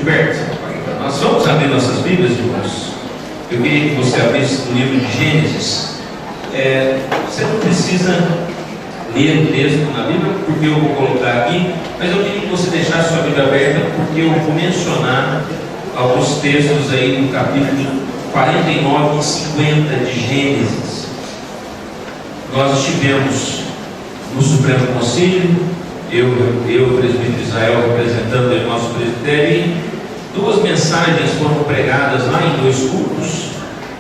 Gilberto, nós vamos abrir nossas Bíblias, irmãos. Eu queria que você abrisse no livro de Gênesis. Você não precisa ler o texto na Bíblia, porque eu vou colocar aqui, mas eu queria que você deixasse sua Bíblia aberta, porque eu vou mencionar alguns textos aí no capítulo 49 e 50 de Gênesis. Nós estivemos no Supremo Conselho, eu o presbítero Israel, representando o nosso presbitério, e 2 mensagens foram pregadas lá em 2 cultos,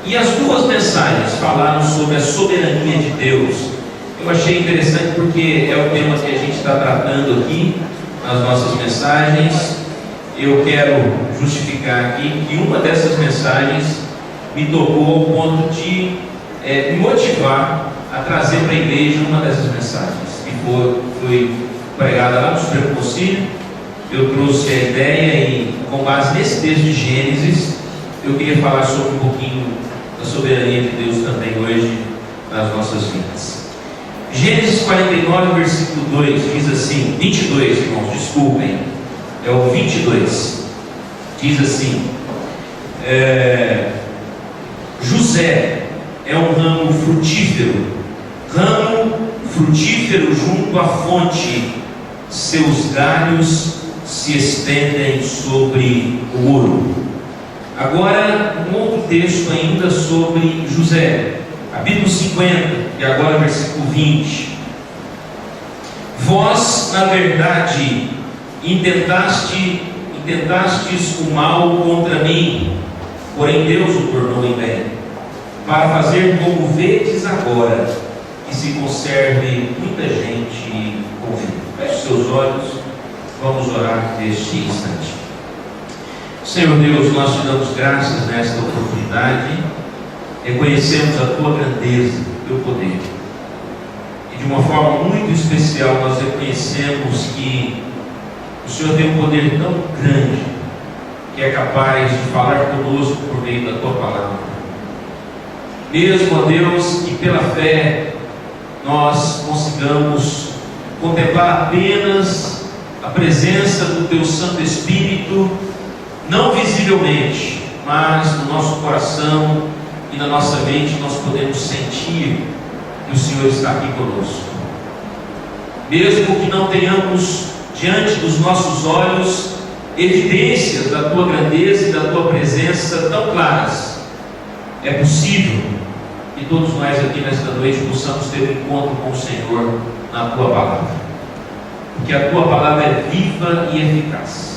e as 2 mensagens falaram sobre a soberania de Deus. Eu achei interessante porque é o tema que a gente está tratando aqui nas nossas mensagens. Eu quero justificar aqui que uma dessas mensagens me tocou ao ponto de me motivar a trazer para a igreja uma dessas mensagens, que foi pregada lá no Supremo Conselho. Eu trouxe a ideia e, com base nesse texto de Gênesis, eu queria falar sobre um pouquinho da soberania de Deus também hoje nas nossas vidas. Gênesis 49, versículo 2 diz assim, 22, irmãos, desculpem, é o 22, diz assim: José é um ramo frutífero junto à fonte, seus galhos se estendem sobre o ouro. Agora, um outro texto ainda sobre José, capítulo 50, e agora versículo 20. Vós, na verdade, intentastes o mal contra mim, porém Deus o tornou em bem, para fazer como vedes agora, que se conserve muita gente com vida. Feche seus olhos, vamos orar neste instante. Senhor Deus, nós te damos graças nesta oportunidade, reconhecemos a tua grandeza, o teu poder, e de uma forma muito especial nós reconhecemos que o Senhor tem um poder tão grande que é capaz de falar conosco por meio da tua palavra. Mesmo, ó Deus, que pela fé nós consigamos contemplar apenas a presença do teu Santo Espírito, não visivelmente, mas no nosso coração e na nossa mente nós podemos sentir que o Senhor está aqui conosco. Mesmo que não tenhamos diante dos nossos olhos evidências da tua grandeza e da tua presença tão claras, é possível que todos nós aqui nesta noite possamos ter um encontro com o Senhor na tua palavra, porque a tua palavra é viva e eficaz,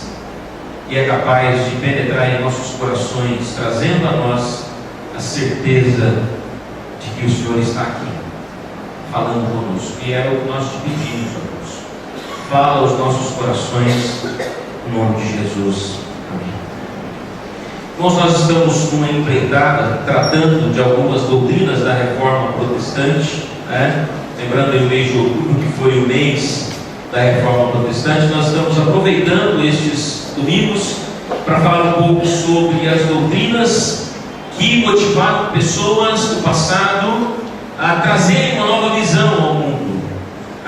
e é capaz de penetrar em nossos corações, trazendo a nós a certeza de que o Senhor está aqui, falando conosco. E é o que nós te pedimos, ó Deus. Fala aos nossos corações, no nome de Jesus. Amém. Irmãos, nós estamos numa empreitada, tratando de algumas doutrinas da Reforma Protestante, né? Lembrando aí o mês de outubro, que foi o mês da Reforma Protestante, nós estamos aproveitando estes domingos para falar um pouco sobre as doutrinas que motivaram pessoas do passado a trazerem uma nova visão ao mundo,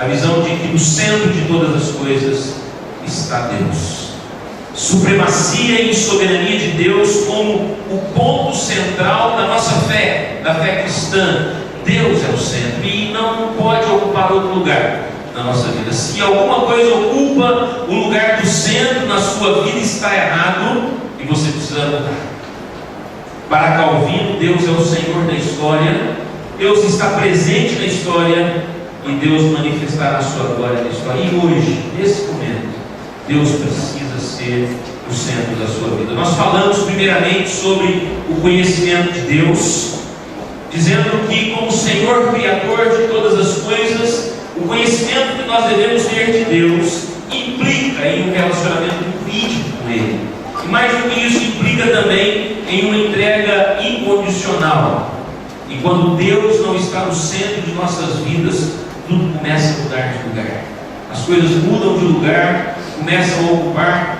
a visão de que no centro de todas as coisas está Deus, supremacia e soberania de Deus como o ponto central da nossa fé, da fé cristã. Deus é o centro e não pode ocupar outro lugar na nossa vida. Se alguma coisa ocupa o lugar do centro na sua vida, está errado e você precisa mudar. Para Calvino, Deus é o Senhor da história, Deus está presente na história e Deus manifestará a sua glória na história. E hoje, nesse momento, Deus precisa ser o centro da sua vida. Nós falamos primeiramente sobre o conhecimento de Deus, dizendo que, como Senhor Criador de todas as coisas, o conhecimento que nós devemos ter de Deus implica em um relacionamento íntimo com Ele. E mais do que isso, implica também em uma entrega incondicional. E quando Deus não está no centro de nossas vidas, tudo começa a mudar de lugar. As coisas mudam de lugar, começam a ocupar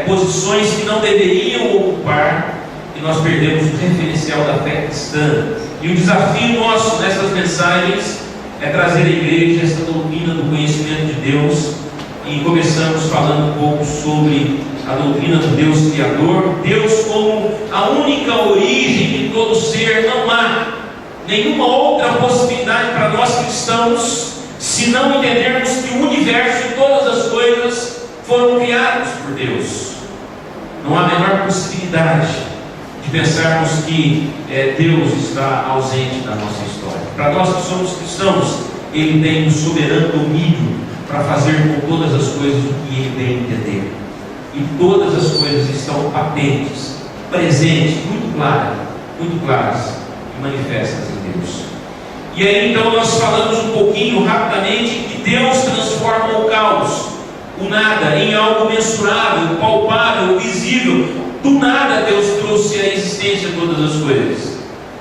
posições que não deveriam ocupar, e nós perdemos o referencial da fé cristã. E o desafio nosso nessas mensagens é trazer à igreja essa doutrina do conhecimento de Deus. E começamos falando um pouco sobre a doutrina do Deus Criador, Deus como a única origem de todo ser. Não há nenhuma outra possibilidade para nós cristãos, se não entendermos que o universo e todas as coisas foram criadas por Deus. Não há a menor possibilidade de pensarmos que Deus está ausente da nossa história. Para nós que somos cristãos, Ele tem um soberano domínio para fazer com todas as coisas o que Ele bem entender. E todas as coisas estão patentes, presentes, muito claras e manifestas em Deus. E aí então nós falamos um pouquinho rapidamente que Deus transforma o caos, o nada, em algo mensurável, palpável, visível. Do nada Deus trouxe à existência todas as coisas.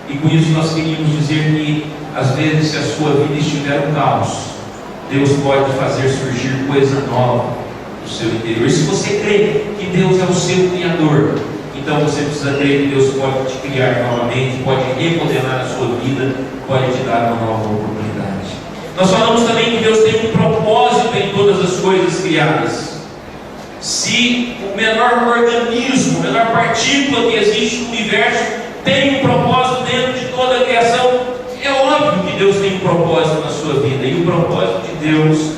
E com isso nós queríamos dizer que às vezes, se a sua vida estiver um caos, Deus pode fazer surgir coisa nova no seu interior. E se você crê que Deus é o seu Criador, então você precisa crer que Deus pode te criar novamente, pode remodelar a sua vida, pode te dar uma nova oportunidade. Nós falamos também que Deus tem um propósito em todas as coisas criadas. Se o menor organismo, a menor partícula que existe no universo tem um propósito dentro de toda a criação, é óbvio que Deus tem um propósito na sua vida. E o propósito de Deus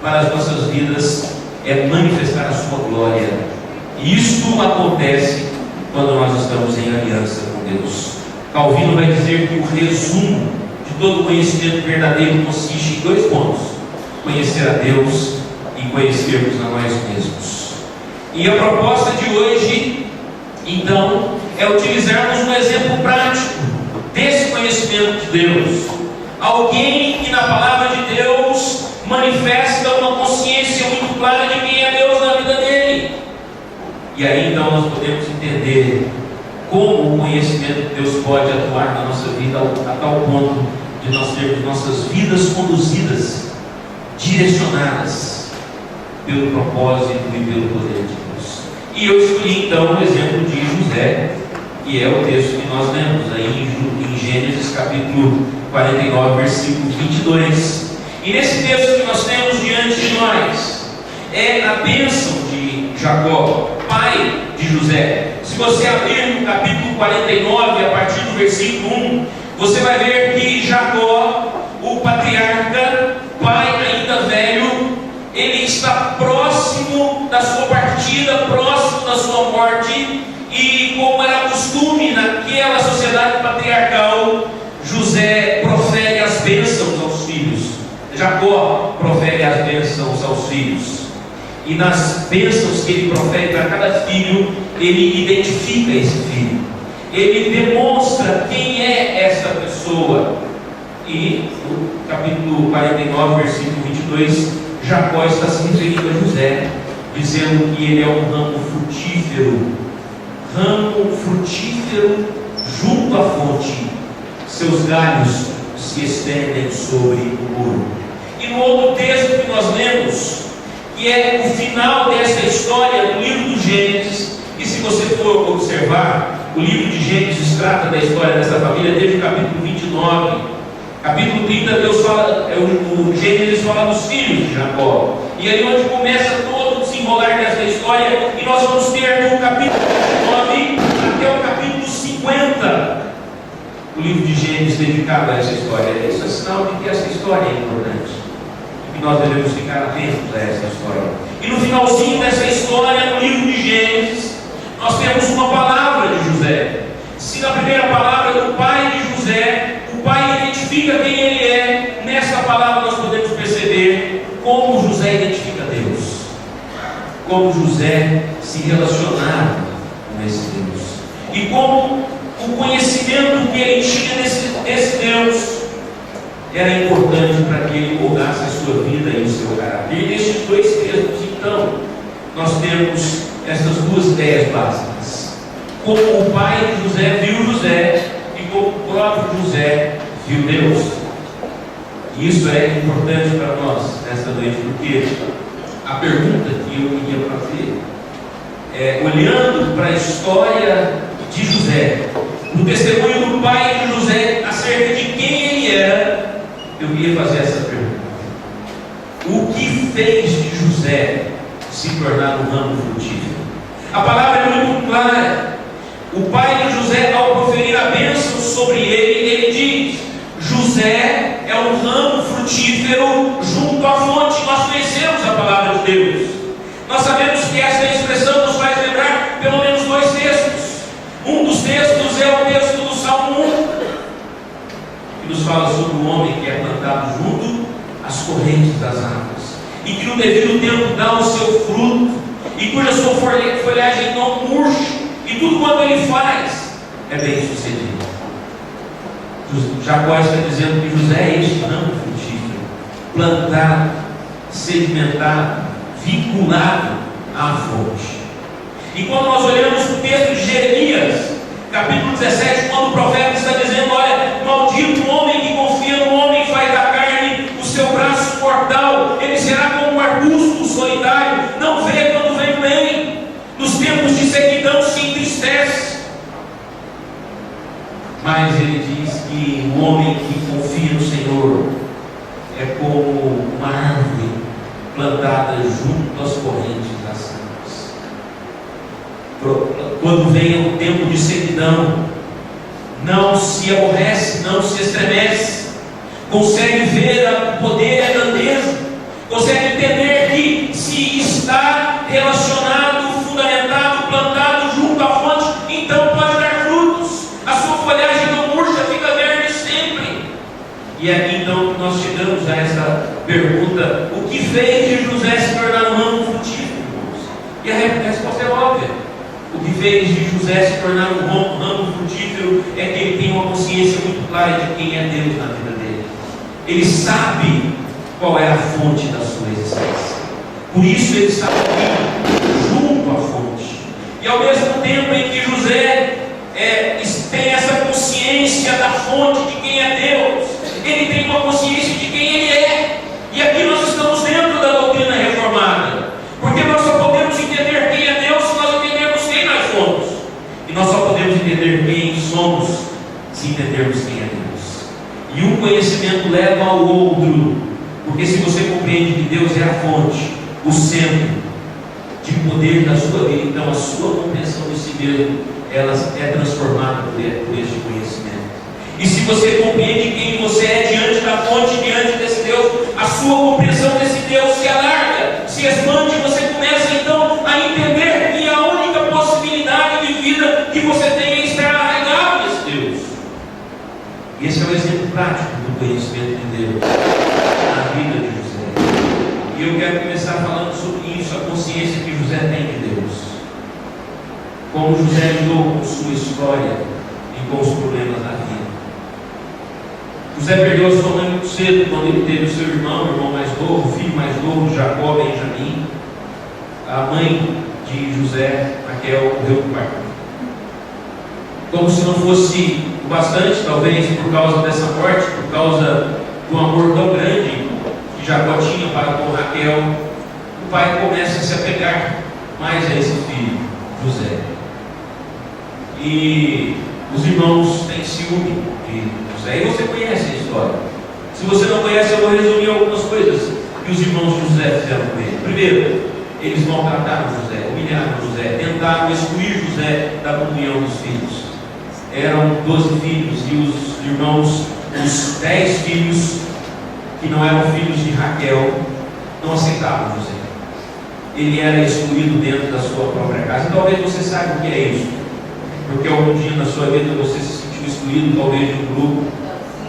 para as nossas vidas é manifestar a sua glória. E isto acontece quando nós estamos em aliança com Deus. Calvino vai dizer que o resumo de todo conhecimento verdadeiro consiste em 2 pontos: conhecer a Deus e conhecermos a nós mesmos. E a proposta de hoje, então, é utilizarmos um exemplo prático desse conhecimento de Deus. Alguém que na palavra de Deus manifesta uma consciência muito clara de quem é Deus na vida dele. E aí então nós podemos entender como o conhecimento de Deus pode atuar na nossa vida a tal ponto de nós termos nossas vidas conduzidas, direcionadas pelo propósito e pelo poder de Deus. E eu escolhi então o exemplo de José, que é o texto que nós lemos aí em Gênesis capítulo 49, versículo 22. E nesse texto que nós temos diante de nós é a bênção de Jacó, pai de José. Se você abrir no capítulo 49, a partir do versículo 1, você vai ver que Jacó, o patriarca, pai ainda velho, ele está próximo da sua partida, próximo da sua morte. E como era costume naquela sociedade patriarcal, José profere as bênçãos aos filhos, Jacó profere as bênçãos aos filhos. E nas bênçãos que ele profere para cada filho, ele identifica esse filho, ele demonstra quem é essa pessoa. E no capítulo 49, versículo 22, Jacó está se referindo a José, dizendo que ele é um ramo frutífero junto à fonte, seus galhos se estendem sobre o muro. E no outro texto que nós lemos, que é o final dessa história do livro do Gênesis, e se você for observar, o livro de Gênesis trata da história dessa família desde o capítulo 29, capítulo 30, Deus fala, o Gênesis fala dos filhos de Jacó, e aí onde começa todo o desenrolar dessa história, e nós vamos ter do capítulo 9 até o capítulo 50, o livro de Gênesis dedicado a essa história. Isso é sinal de que essa história é importante, e que nós devemos ficar atentos a essa história. E no finalzinho dessa história, no livro de Gênesis, nós temos uma palavra de José. Se na primeira palavra do pai de José, o pai identifica quem ele é, nessa palavra nós podemos perceber como José identifica Deus, como José se relacionava com esse Deus, e como o conhecimento que ele tinha desse Deus era importante para que ele moldasse a sua vida e o seu caráter. E nesses 2 textos, então, nós temos essas 2 ideias básicas: como o pai de José viu José e como o próprio José viu Deus. E isso é importante para nós nesta noite, porque a pergunta que eu queria fazer é, olhando para a história de José, o testemunho do pai de José acerca de quem ele era, eu queria fazer essa pergunta: o que fez de José se tornar um ramo frutífero? A palavra é muito clara. O pai de José, ao proferir a bênção sobre ele, ele diz: José é um ramo frutífero junto à fonte. Nós conhecemos a palavra de Deus. Nós sabemos que essa expressão nos faz lembrar pelo menos dois textos. Um dos textos é o texto do Salmo 1, que nos fala sobre o homem que é plantado junto às correntes das águas, e que no devido tempo dá o seu fruto, e cuja sua folhagem não murcha, e tudo quanto ele faz é bem sucedido. Jacó está dizendo que José é este ramo frutífero, plantado, sedimentado, vinculado à fonte. E quando nós olhamos o texto de Jeremias, capítulo 17, quando o profeta está dizendo: olha, maldito o homem que confia no homem e faz da carne o seu braço mortal, ele será como um arbusto solitário, não vê quando vem o bem, nos tempos de sequidão se entristece. Mas ele diz que o homem que confia no Senhor é como uma árvore plantada junto às correntes das águas. Quando vem o tempo de sequidão, não se aborrece, não se estremece, consegue ver o poder e a grandeza, consegue entender que se está relacionado, fundamentado, plantado junto à fonte, então pode dar frutos, a sua folhagem não murcha, fica verde sempre. E aqui então nós chegamos a essa pergunta: o que fez de José se tornar um ramo frutífero? E a resposta é óbvia. O que fez de José se tornar um ramo frutífero é que ele tem uma consciência muito clara de quem é Deus na vida dele. Ele sabe qual é a fonte da sua existência. Por isso ele está aqui, junto à fonte. E ao mesmo tempo em que José tem essa consciência da fonte de quem é Deus, ele tem uma consciência de quem ele é. E aqui nós estamos dentro da doutrina reformada, porque nós só podemos entender quem é Deus se nós entendermos quem nós somos. E nós só podemos entender quem somos se entendermos quem é Deus. E um conhecimento leva ao outro, porque se você compreende que Deus é a fonte, o centro de poder da sua vida, então a sua compreensão de si mesmo, ela é transformada por este conhecimento. E se você compreende quem você é diante da fonte, diante desse Deus, a sua compreensão desse Deus se alarga, se expande, e você começa então a entender que a única possibilidade de vida que você tem é estar arraigado nesse Deus. E esse é o exemplo prático do conhecimento de Deus na vida de José. E eu quero começar falando sobre isso, a consciência que José tem de Deus. Como José lidou com sua história e com os problemas da vida. José perdeu a sua mãe muito cedo, quando ele teve o seu irmão, o irmão mais novo, o filho mais novo, Jacó, Benjamim. A mãe de José, Raquel, morreu do parto. Como se não fosse o bastante, talvez por causa dessa morte, por causa do amor tão grande que Jacó tinha para com Raquel, o pai começa a se apegar mais a esse filho, José. E os irmãos têm ciúme de José. E você conhece a história. Se você não conhece, eu vou resumir algumas coisas que os irmãos de José fizeram com ele. Primeiro, eles maltrataram José, humilharam José, tentaram excluir José da comunhão dos filhos. Eram 12 filhos e os irmãos, os 10 filhos que não eram filhos de Raquel, não aceitavam José. Ele era excluído dentro da sua própria casa. E talvez você saiba o que é isso, porque algum dia na sua vida você se sentiu excluído, talvez de um grupo,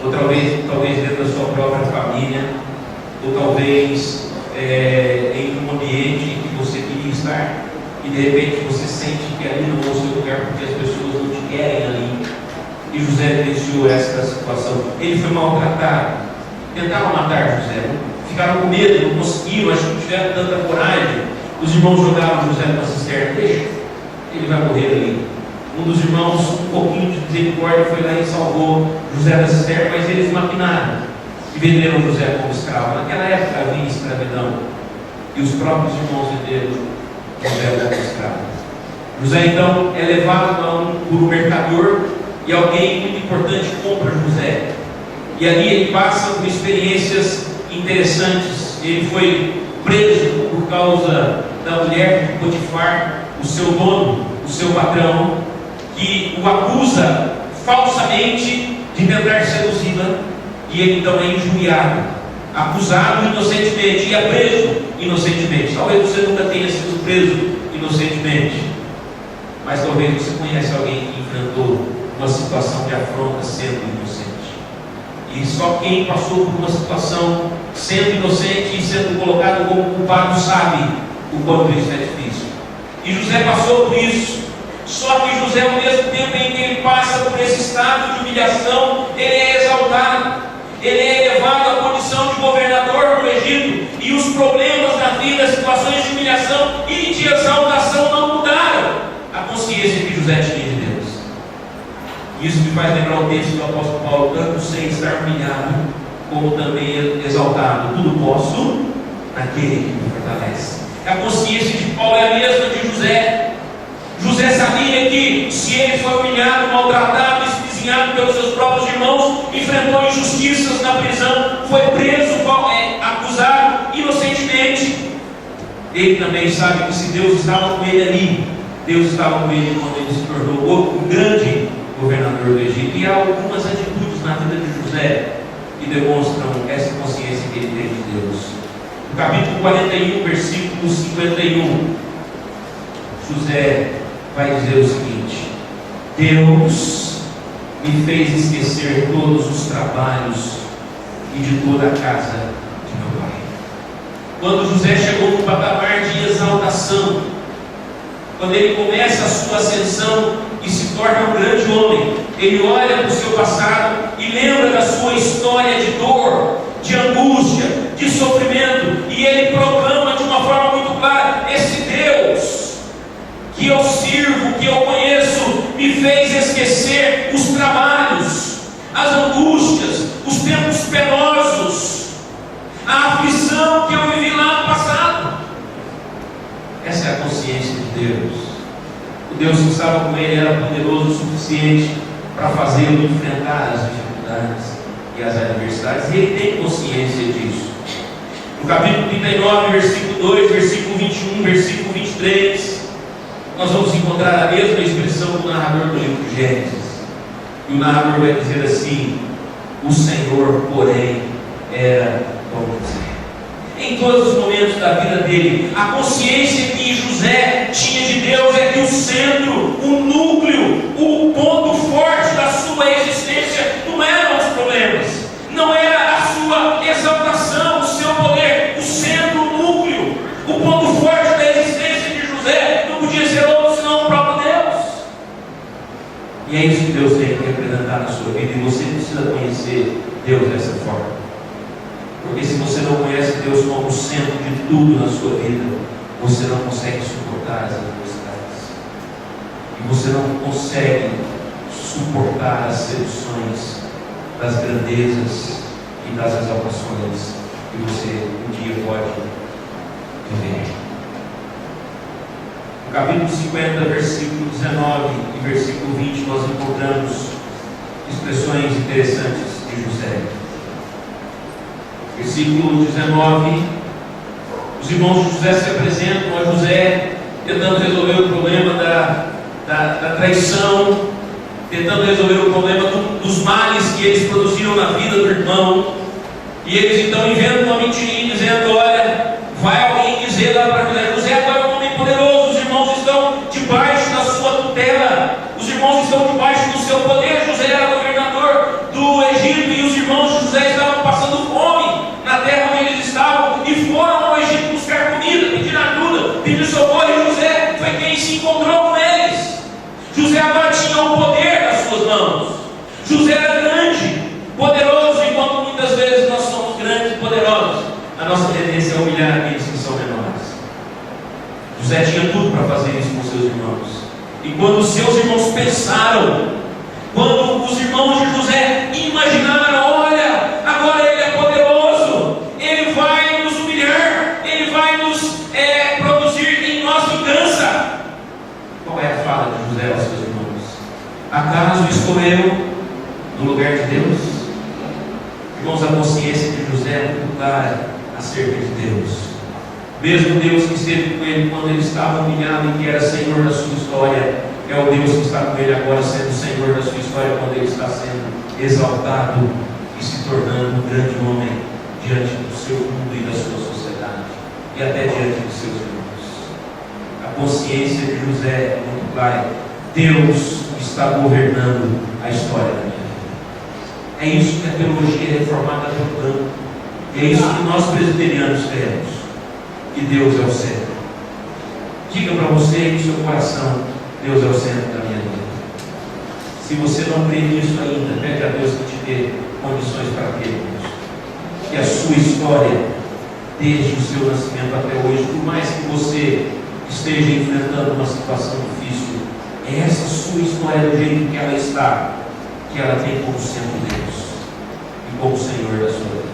ou talvez dentro da sua própria família, ou talvez em um ambiente em que você queria estar, e de repente você sente que ali não é o seu lugar, porque as pessoas não te querem ali. E José vivenciou essa situação. Ele foi maltratado, tentaram matar José, ficaram com medo, não conseguiram, acho que não tiveram tanta coragem. Os irmãos jogaram José numa cisterna: deixa, ele vai morrer ali. Um dos irmãos, um pouquinho de misericórdia, foi lá e salvou José da cisterna, mas eles maquinaram e venderam José como escravo. Naquela época havia escravidão, e os próprios irmãos venderam José como escravo. José então é levado por um mercador, e alguém muito importante compra José, e ali ele passa por experiências interessantes. Ele foi preso por causa da mulher de Potifar, o seu dono, o seu patrão, que o acusa falsamente de tentar seduzi-la, e ele então é injuriado, acusado inocentemente e é preso inocentemente. Talvez você nunca tenha sido preso inocentemente, mas talvez você conheça alguém que enfrentou uma situação de afronta sendo inocente. E só quem passou por uma situação sendo inocente e sendo colocado como culpado sabe o quanto isso é difícil. E José passou por isso. Só que José, ao mesmo tempo em que ele passa por esse estado de humilhação, ele é exaltado, ele é elevado à condição de governador do Egito, e os problemas da vida, as situações de humilhação e de exaltação não mudaram a consciência que José tinha de Deus. Isso me faz lembrar o texto do apóstolo Paulo: tanto sem estar humilhado, como também exaltado, tudo posso naquele que me fortalece. A consciência de Paulo é a mesma de José. José sabia que se ele foi humilhado, maltratado, espezinhado pelos seus próprios irmãos, enfrentou injustiças na prisão, foi preso, acusado inocentemente, ele também sabe que se Deus estava com ele ali, Deus estava com ele quando ele se tornou o grande governador do Egito. E há algumas atitudes na vida de José que demonstram essa consciência que ele tem de Deus. No capítulo 41, versículo 51, José vai dizer o seguinte: Deus me fez esquecer todos os trabalhos e de toda a casa de meu pai. Quando José chegou no patamar de exaltação, quando ele começa a sua ascensão e se torna um grande homem, ele olha para o seu passado e lembra da sua história de dor, de angústia, de sofrimento, e ele proclama de uma forma muito clara: esse Deus que eu sirvo, que eu conheço, me fez esquecer os trabalhos, as angústias, os tempos penosos, a aflição que eu vivi lá no passado. Essa é a consciência de Deus. O Deus que estava com ele era poderoso o suficiente para fazê-lo enfrentar as dificuldades e as adversidades, e ele tem consciência disso. No capítulo 39, versículo 2, versículo 21, versículo 23, nós vamos encontrar a mesma expressão do narrador do livro de Gênesis. E o narrador vai dizer assim: o Senhor, porém, era com José. Em todos os momentos da vida dele, a consciência que José tinha de Deus é que o centro, o núcleo, o ponto forte da sua existência não eram os problemas, não era a sua exaltação, o seu poder. O centro, o núcleo, o ponto forte da existência de José não podia ser outro senão o próprio Deus. E é isso que Deus tem que representar na sua vida, e você precisa conhecer Deus dessa forma. Porque se você não conhece Deus como o centro de tudo na sua vida, você não consegue suportar as adversidades, e você não consegue suportar as seduções das grandezas e das exaltações que você um dia pode viver. No capítulo 50, versículo 19 e versículo 20, nós encontramos expressões interessantes de José. Versículo 19: os irmãos de José se apresentam a José tentando resolver o problema da traição, tentando resolver o problema dos males que eles produziram na vida do irmão. E eles então inventam uma mentirinha dizendo: olha, vai alguém dizer lá para José: José agora é um homem poderoso, os irmãos estão debaixo da sua tutela, os irmãos estão debaixo do seu poder. José era governador do Egito e os irmãos de José estavam passando fome na terra onde eles estavam, e foram ao Egito buscar comida, pedir ajuda, pedir socorro, e José foi quem se encontrou com eles. José agora tinha o poder nas suas mãos. José era grande, poderoso, enquanto muitas vezes nós somos grandes e poderosos, a nossa tendência é humilhar aqueles que são menores. José tinha tudo para fazer isso com seus irmãos, e quando os seus irmãos pensaram, quando os irmãos de José imaginaram: olha, agora ele é poderoso, ele vai nos humilhar, ele vai nos produzir em nós vingança. Qual é a fala de José aos seus irmãos? Acaso estou eu no lugar de Deus? Irmãos, a consciência de José é muito clara acerca de Deus. Mesmo Deus que esteve com ele quando ele estava humilhado e que era Senhor da sua história, é o Deus que está com ele agora sendo Senhor da sua história, quando ele está sendo exaltado e se tornando um grande homem diante do seu mundo e da sua sociedade, e até diante dos seus irmãos. A consciência de José é muito clara: Deus está governando a história da minha vida. É isso que a teologia reformada proclama. É isso que nós presbiterianos temos, que Deus é o centro. Diga para você em seu coração: Deus é o centro da minha vida. Se você não crê nisso ainda, pede a Deus que te dê condições para crer nisso. Que a sua história, desde o seu nascimento até hoje, por mais que você esteja enfrentando uma situação difícil, é essa sua história do jeito que ela está, que ela tem como centro Deus e como Senhor da sua vida.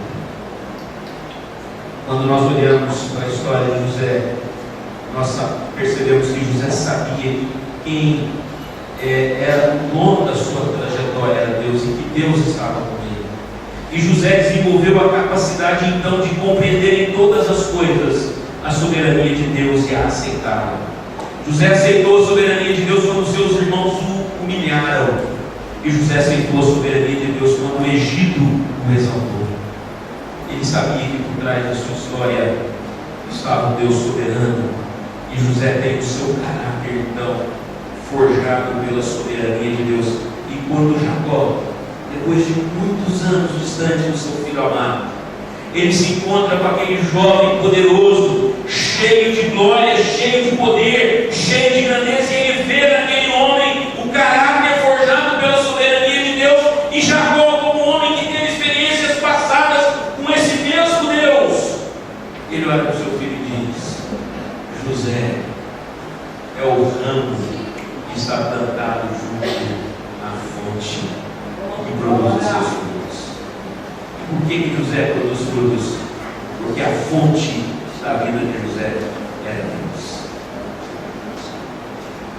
Quando nós olhamos para a história de José, nós percebemos que José sabia quem era o dono da sua trajetória, era Deus, e que Deus estava com ele. E José desenvolveu a capacidade então de compreender em todas as coisas a soberania de Deus e a aceitá-la. José aceitou a soberania de Deus quando seus irmãos o humilharam, e José aceitou a soberania de Deus quando o Egito o exaltou. Ele sabia que por trás da sua história estava o Deus soberano, e José tem o seu caráter então forjado pela soberania de Deus. E quando Jacó, depois de muitos anos distante do seu filho amado, ele se encontra com aquele jovem poderoso, cheio de glória, cheio de poder, cheio de grandeza, e ele vê naquele homem o caráter forjado pela soberania de Deus. E Jacó, como um homem que teve experiências passadas com esse mesmo Deus, ele olha para o seu filho e diz: José é o ramo que está plantado junto à fonte que produz os seus frutos. Por que José produz frutos? Porque a fonte da vida de José era Deus.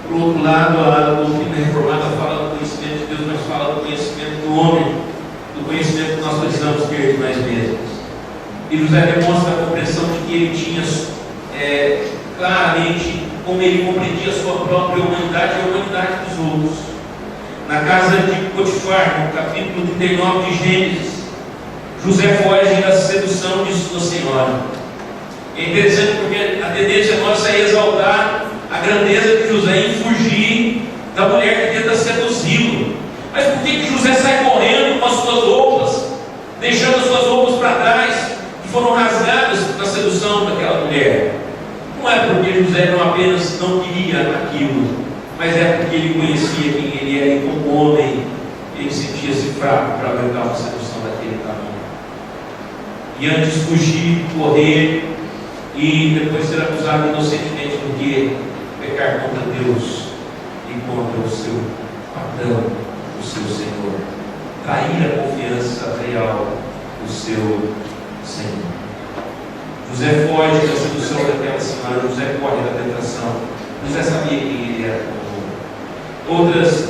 Por outro lado, a doutrina reformada fala do conhecimento de Deus, mas fala do conhecimento do homem, do conhecimento que nós precisamos ter de nós mesmos. E José demonstra a compreensão de que ele tinha claramente como ele compreendia a sua própria humanidade e a humanidade dos outros. Na casa de Potifar, no capítulo 39 de Gênesis, José foge da sedução de sua senhora. É interessante porque a tendência nossa é exaltar a grandeza de José e fugir da mulher que tenta seduzi-lo. Mas por que José sai correndo com as suas roupas, deixando as suas roupas para trás, que foram rasgadas na sedução daquela mulher? Não é porque José não apenas não queria aquilo, mas é porque ele conhecia quem ele era, e como homem ele sentia-se fraco para aguentar uma sedução daquele tamanho. E antes fugir, correr e depois ser acusado inocentemente do que pecar contra Deus e contra o seu patrão, o seu Senhor, trair a confiança real do seu Senhor. José foge da sedução daquela senhora, José corre da tentação. José sabia quem ele era. Outras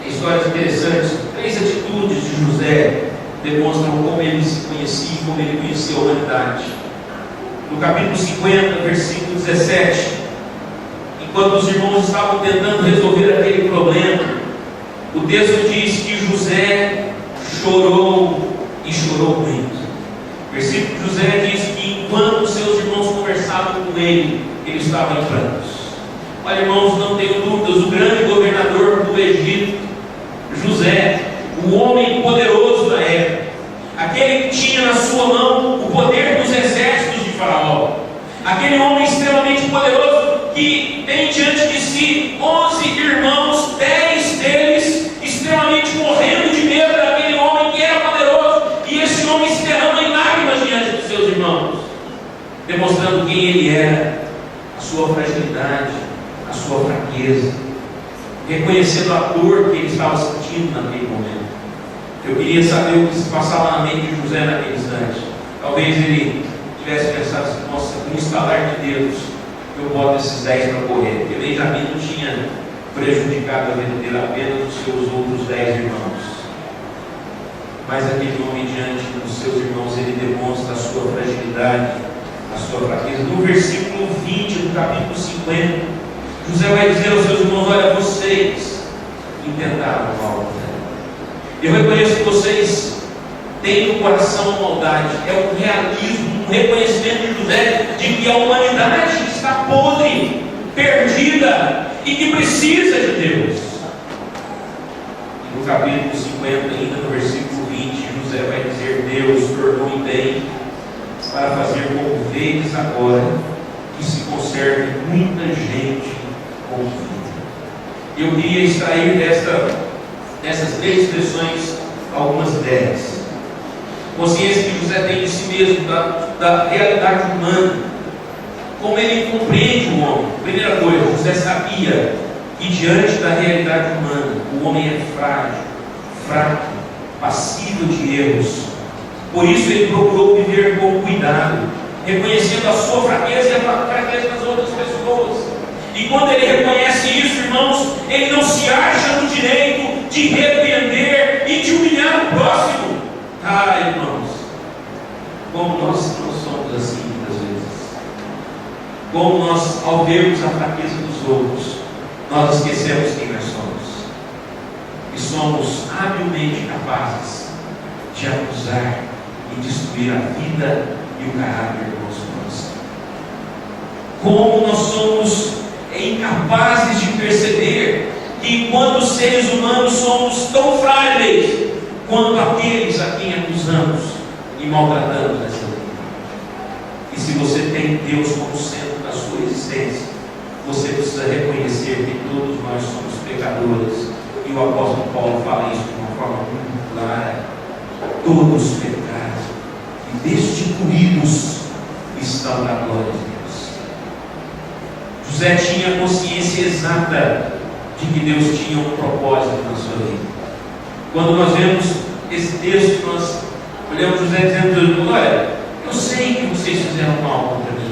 histórias interessantes, 3 atitudes de José demonstram como ele se conhecia e como ele conhecia a humanidade. No capítulo 50, versículo 17, enquanto os irmãos estavam tentando resolver aquele problema, o texto diz que José chorou e chorou muito. O versículo de José diz que enquanto seus irmãos conversavam com ele estava em prantos. Olha, irmãos, não tenho dúvidas, o grande governador do Egito, José, o homem poderoso da época, aquele que tinha na sua mão o poder dos exércitos de Faraó, aquele homem extremamente poderoso que tem diante de si 11 irmãos, 10 deles extremamente morrendo de medo daquele homem que era poderoso, e esse homem se derrama em lágrimas diante dos seus irmãos, demonstrando quem ele era, a sua fragilidade, a sua fraqueza, reconhecendo a dor que ele estava sentindo naquele momento. Eu queria saber o que se passava na mente de José naquele instante. Talvez ele tivesse pensado assim: nossa, com um estalar de dedos eu boto esses 10 para correr, porque Benjamim não tinha prejudicado a vida dele, apenas os seus outros 10 irmãos. Mas aquele homem, diante dos seus irmãos, ele demonstra a sua fragilidade a sua fraqueza. No versículo 20 do capítulo 50, José vai dizer aos seus irmãos: olha, vocês intentaram mal contra mim. Eu reconheço que vocês têm no coração maldade. É um realismo, um reconhecimento de José de que a humanidade está podre, perdida e que precisa de Deus. E no capítulo 50, ainda no versículo 20, José vai dizer: Deus tornou em bem para fazer como vedes agora, que se conserve muita gente com vida. Eu queria extrair dessas três expressões algumas ideias. Consciência que José tem de si mesmo, da realidade humana, como ele compreende o homem. Primeira coisa, José sabia que diante da realidade humana, o homem é frágil, fraco, passível de erros. Por isso ele procurou viver com cuidado, reconhecendo a sua fraqueza e a fraqueza das outras pessoas. E quando ele reconhece isso, irmãos, ele não se acha no direito de repreender e de humilhar o próximo. Ah, irmãos, como nós não somos assim muitas vezes. Como nós, ao vermos a fraqueza dos outros, nós esquecemos quem nós somos. E somos habilmente capazes de acusar e destruir a vida e o caráter do nosso próximo. Como nós somos incapazes de perceber que, enquanto seres humanos, somos tão frágeis quanto aqueles a quem acusamos e maltratamos nessa vida. E se você tem Deus como centro da sua existência, você precisa reconhecer que todos nós somos pecadores. E o apóstolo Paulo fala isso de uma forma muito clara: todos pecaram e destituídos estão da glória de Deus. José tinha consciência exata de que Deus tinha um propósito na sua vida. Quando nós vemos esse texto, nós olhamos José dizendo: olha, eu sei que vocês fizeram mal contra mim,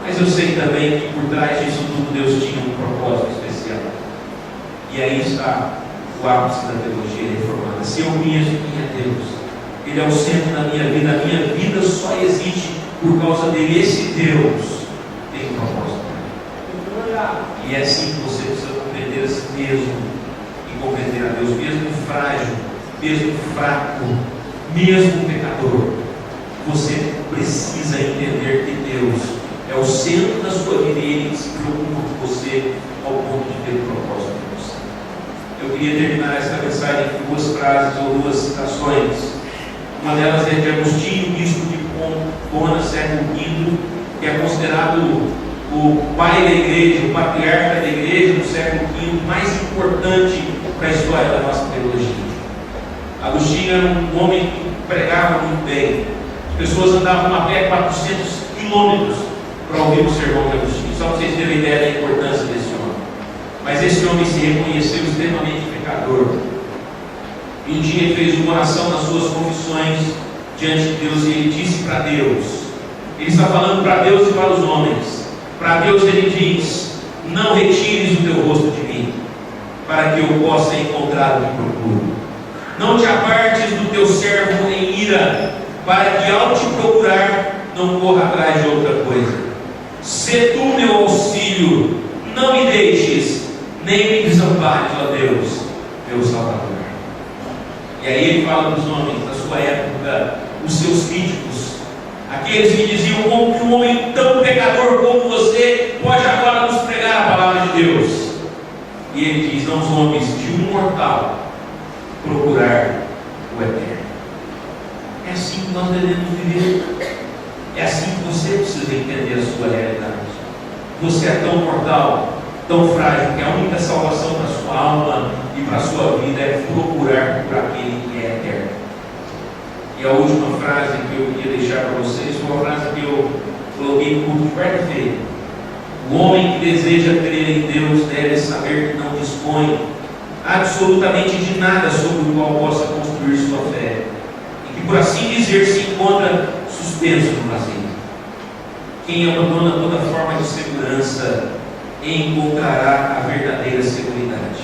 mas eu sei também que por trás disso tudo Deus tinha um propósito especial. E aí está o ápice da teologia reformada. Se eu conheço quem é Deus, Ele é o centro da minha vida, a minha vida só existe por causa dele. Esse Deus tem um propósito. E é assim que você precisa compreender a si mesmo e compreender a Deus, mesmo frágil, mesmo fraco, mesmo pecador. Você precisa entender que Deus é o centro da sua vida e Ele se preocupa com você ao ponto de ter um propósito para você. Eu queria terminar esta mensagem com duas frases ou duas citações. Uma delas é de Agostinho, bispo de Pompona, século V, que é considerado o pai da igreja, o patriarca da igreja do século V, mais importante para a história da nossa teologia. Agostinho era um homem que pregava muito bem. As pessoas andavam a pé 400 quilômetros para ouvir o sermão de Agostinho, só para vocês terem ideia da importância desse homem. Mas esse homem se reconheceu extremamente pecador. E um dia ele fez uma oração nas suas confissões diante de Deus e ele disse para Deus, ele está falando para Deus e para os homens. Para Deus ele diz: não retires o teu rosto de mim, para que eu possa encontrar o que procuro. Não te apartes do teu servo em ira, para que ao te procurar não corra atrás de outra coisa. Sê tu meu auxílio, não me deixes, nem me desampares, ó Deus, meu Salvador. E aí ele fala para os homens da sua época, os seus críticos, aqueles que diziam: como que um homem tão pecador como você pode agora nos pregar a palavra de Deus? E ele diz: não somos de um mortal procurar o eterno. É assim que nós devemos viver. É assim que você precisa entender a sua realidade. Você é tão mortal, tão frágil, que a única salvação para a sua alma e para a sua vida é procurar por aquele que é eterno. E a última frase que eu queria deixar para vocês foi uma frase que eu coloquei no culto de quarta-feira. O homem que deseja crer em Deus deve saber que não dispõe absolutamente de nada sobre o qual possa construir sua fé, e que, por assim dizer, se encontra suspenso no vazio. Quem abandona toda forma de segurança encontrará a verdadeira seguridade.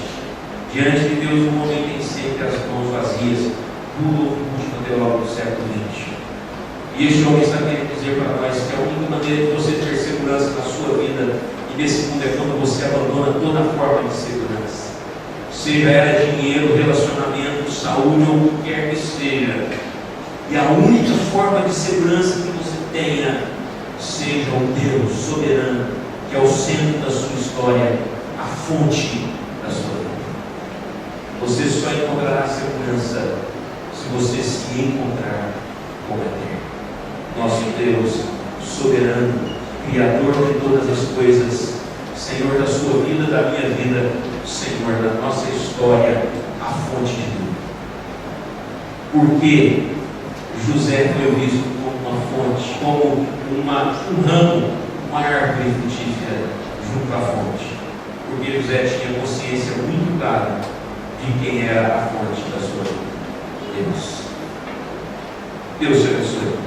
Diante de Deus, o homem tem sempre as mãos vazias, do último teólogo do século XX. E este homem está querendo dizer para nós que a única maneira de você ter segurança na sua vida e nesse mundo é quando você abandona toda forma de segurança. Seja ela dinheiro, relacionamento, saúde ou o que quer que seja. E a única forma de segurança que você tenha seja o Deus soberano, que é o centro da sua história, a fonte da sua vida. Você só encontrará segurança se você se encontrar com o Eterno. Nosso Deus soberano, Criador de todas as coisas, Senhor da sua vida, da minha vida, Senhor da nossa história, a fonte de tudo. Porque José foi visto como uma fonte, como um ramo, uma árvore frutífera junto à fonte. Porque José tinha consciência muito clara de quem era a fonte da sua vida. Deus te abençoe.